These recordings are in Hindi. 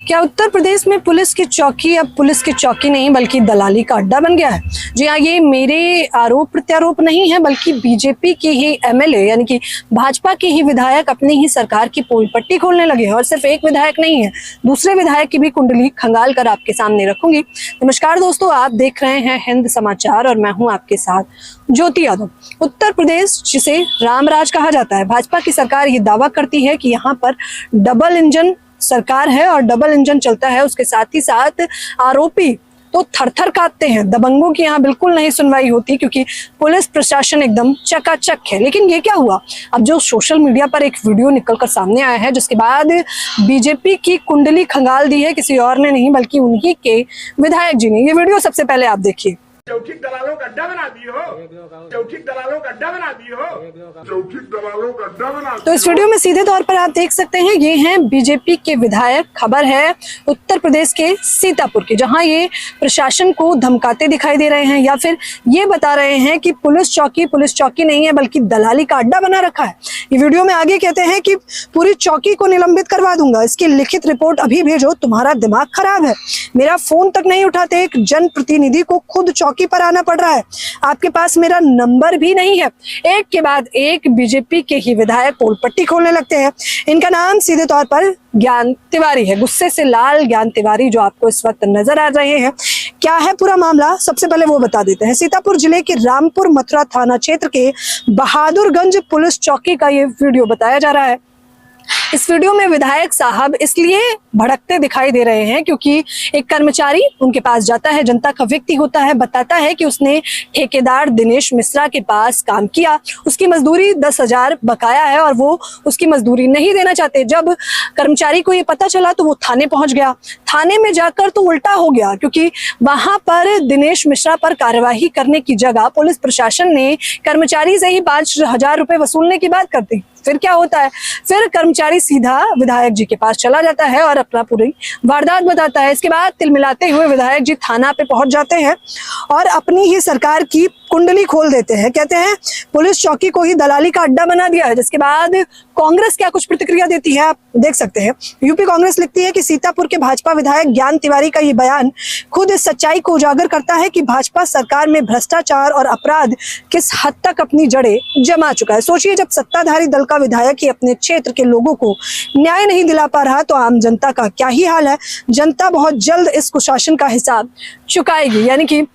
क्या उत्तर प्रदेश में पुलिस की चौकी अब पुलिस की चौकी नहीं बल्कि दलाली का अड्डा बन गया है? जी हाँ, ये मेरे आरोप प्रत्यारोप नहीं है बल्कि बीजेपी के ही एमएलए यानी कि भाजपा के ही विधायक अपनी ही सरकार की पोल पट्टी खोलने लगे हैं। और सिर्फ एक विधायक नहीं है, दूसरे विधायक की भी कुंडली खंगाल कर आपके सामने रखूंगी। नमस्कार दोस्तों, आप देख रहे हैं हिंद समाचार और मैं हूँ आपके साथ ज्योति यादव। उत्तर प्रदेश जिसे रामराज कहा जाता है, भाजपा की सरकार ये दावा करती है कि यहाँ पर डबल इंजन सरकार है और डबल इंजन चलता है। उसके साथ ही साथ आरोपी तो थर-थर कांपते हैं। दबंगों की यहाँ बिल्कुल नहीं सुनवाई होती क्योंकि पुलिस प्रशासन एकदम चकाचक है। लेकिन ये क्या हुआ, अब जो सोशल मीडिया पर एक वीडियो निकलकर सामने आया है जिसके बाद बीजेपी की कुंडली खंगाल दी है किसी और ने नहीं बल्कि उन्हीं के विधायक जी ने। ये वीडियो सबसे पहले आप देखिए। चौकी दलालों का अड्डा बना दी हो, चौकी दलालों का अड्डा बना दी हो, चौकी दलालों का अड्डा बना। तो इस वीडियो में सीधे तौर पर आप देख सकते हैं ये हैं बीजेपी के विधायक। खबर है उत्तर प्रदेश के सीतापुर की, जहां ये प्रशासन को धमकाते दिखाई दे रहे हैं या फिर ये बता रहे हैं कि पुलिस चौकी नहीं है बल्कि दलाली का अड्डा बना रखा है। ये वीडियो में आगे कहते हैं कि पूरी चौकी को निलंबित करवा दूंगा, इसकी लिखित रिपोर्ट अभी भेजो, तुम्हारा दिमाग खराब है। मेरा फोन तक नहीं उठाते, एक जनप्रतिनिधि को खुद चौकी पर आना पड़ रहा है, आपके पास मेरा नंबर भी नहीं है। एक के बाद एक बीजेपी के ही विधायक पोल पट्टी खोलने लगते हैं। इनका नाम सीधे तौर पर ज्ञान तिवारी है, गुस्से से लाल ज्ञान तिवारी जो आपको इस वक्त नजर आ रहे हैं। क्या है पूरा मामला, सबसे पहले वो बता देते हैं। सीतापुर जिले के रामपुर मथुरा थाना क्षेत्र के बहादुरगंज पुलिस चौकी का ये वीडियो बताया जा रहा है। इस वीडियो में विधायक साहब इसलिए भड़कते दिखाई दे रहे हैं क्योंकि एक कर्मचारी उनके पास जाता है, जनता का व्यक्ति होता है, बताता है कि उसने ठेकेदार दिनेश मिश्रा के पास काम किया, उसकी मजदूरी 10,000 बकाया है और वो उसकी मजदूरी नहीं देना चाहते। जब कर्मचारी को ये पता चला तो वो थाने पहुंच गया। थाने में जाकर तो उल्टा हो गया क्योंकि वहां पर दिनेश मिश्रा पर कार्यवाही करने की जगह पुलिस प्रशासन ने कर्मचारी से ही 5,000 रुपए वसूलने की बात करती। फिर क्या होता है, फिर कर्मचारी सीधा विधायक जी के पास चला जाता है और अपना पूरी वारदात बताता है। इसके बाद तिलमिलाते हुए विधायक जी थाना पे पहुंच जाते हैं और अपनी ही सरकार की कुंडली खोल देते हैं। कहते हैं पुलिस चौकी को ही दलाली का अड्डा बना दिया है। जिसके बाद कांग्रेस क्या कुछ प्रतिक्रिया देती है आप देख सकते हैं। यूपी कांग्रेस लिखती है कि सीतापुर के भाजपा विधायक ज्ञान तिवारी का ये बयान खुद इस सच्चाई को उजागर करता है कि भाजपा सरकार में भ्रष्टाचार और अपराध किस हद तक अपनी जड़ें जमा चुका है। सोचिए, जब सत्ताधारी दल का विधायक ही अपने क्षेत्र के लोगों को न्याय नहीं दिला पा रहा तो आम जनता का क्या ही हाल है। जनता बहुत जल्द इस कुशासन का हिसाब चुकाएगी। यानी कि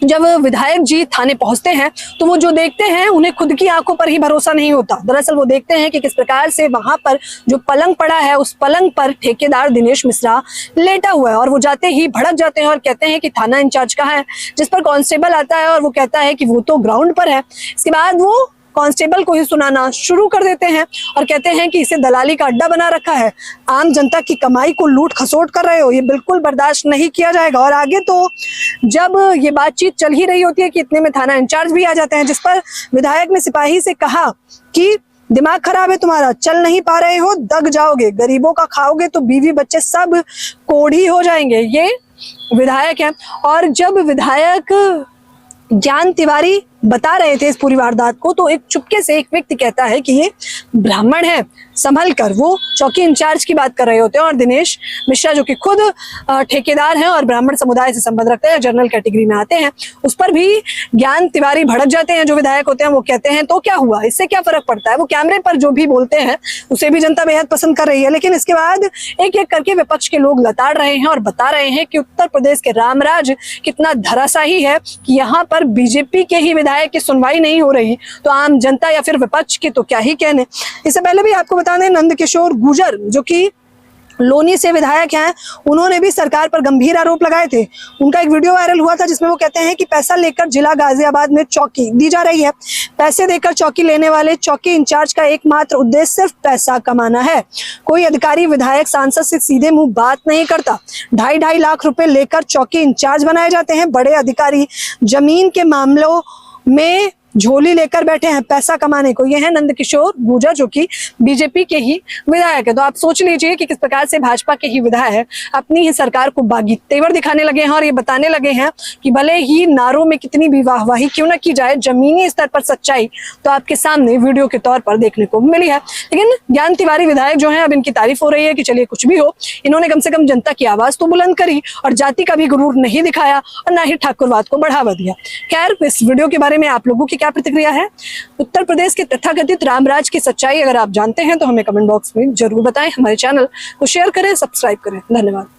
जब विधायक जी थाने पहुंचते हैं तो वो जो देखते हैं उन्हें खुद की आंखों पर ही भरोसा नहीं होता। दरअसल वो देखते हैं कि किस प्रकार से वहां पर जो पलंग पड़ा है उस पलंग पर ठेकेदार दिनेश मिश्रा लेटा हुआ है और वो जाते ही भड़क जाते हैं और कहते हैं कि थाना इंचार्ज कहाँ है, जिस पर कांस्टेबल आता है और वो कहता है कि वो तो ग्राउंड पर है। इसके बाद वो कांस्टेबल को ही सुनाना शुरू कर देते हैं और कहते हैं कि इसे दलाली का अड्डा बना रखा है, आम जनता की कमाई को लूट खसोट कर रहे हो, ये बिल्कुल बर्दाश्त नहीं किया जाएगा। और आगे तो जब ये बातचीत चल ही रही होती है कि इतने में थाना इंचार्ज भी आ जाते हैं, जिस पर विधायक ने सिपाही से कहा कि दिमाग खराब है तुम्हारा, चल नहीं पा रहे हो, दग जाओगे, गरीबों का खाओगे तो बीवी बच्चे सब कोढ़ी हो जाएंगे। ये विधायक है। और जब विधायक ज्ञान तिवारी बता रहे थे इस पूरी वारदात को तो एक चुपके से एक व्यक्ति कहता है कि ये ब्राह्मण है, संभल कर। वो चौकी इंचार्ज की बात कर रहे होते हैं और दिनेश मिश्रा जो कि खुद ठेकेदार हैं और ब्राह्मण समुदाय से संबंध रखते हैं, जनरल कैटेगरी में आते हैं, उस पर भी ज्ञान तिवारी भड़क जाते हैं। जो विधायक होते हैं वो कहते हैं तो क्या हुआ, इससे क्या फर्क पड़ता है। वो कैमरे पर जो भी बोलते हैं उसे भी जनता बेहद पसंद कर रही है। लेकिन इसके बाद एक एक करके विपक्ष के लोग लताड़ रहे हैं और बता रहे हैं कि उत्तर प्रदेश के रामराज कितना धराशायी है कि यहाँ पर बीजेपी के ही विधायक की सुनवाई नहीं हो रही तो आम जनता या फिर विपक्ष की तो क्या ही कहने। इससे पहले भी आपको बता दें, नंदकिशोर गुर्जर जो कि लोनी से विधायक हैं, उन्होंने भी सरकार पर गंभीर आरोप लगाए थे। उनका एक वीडियो वायरल हुआ था जिसमें वो कहते हैं कि पैसा लेकर जिला गाजियाबाद में चौकी दी जा रही है। पैसे देकर चौकी लेने वाले चौकी इंचार्ज का एकमात्र उद्देश्य सिर्फ पैसा कमाना है। कोई अधिकारी विधायक सांसद से सीधे मुंह बात नहीं करता। 2.5 लाख रुपए लेकर चौकी इंचार्ज बनाए जाते हैं। बड़े अधिकारी जमीन के मामलों में झोली लेकर बैठे हैं पैसा कमाने को। ये है नंदकिशोर गूजा, जो कि बीजेपी के ही विधायक है। तो आप सोच लीजिए कि किस प्रकार से भाजपा के ही विधायक अपनी ही सरकार को बागी तेवर दिखाने लगे हैं और ये बताने लगे हैं कि भले ही नारों में कितनी भी वाहवाही क्यों न की जाए, जमीनी स्तर पर सच्चाई तो आपके सामने वीडियो के तौर पर देखने को मिली है। लेकिन ज्ञान तिवारी विधायक जो है, अब इनकी तारीफ हो रही है कि चलिए कुछ भी हो, इन्होंने कम से कम जनता की आवाज तो बुलंद करी और जाति का भी गुरूर नहीं दिखाया और ना ही ठाकुरवाद को बढ़ावा दिया। खैर, इस वीडियो के बारे में आप लोगों की क्या प्रतिक्रिया है? उत्तर प्रदेश के तथाकथित रामराज की सच्चाई अगर आप जानते हैं तो हमें कमेंट बॉक्स में जरूर बताएं। हमारे चैनल को शेयर करें, सब्सक्राइब करें। धन्यवाद।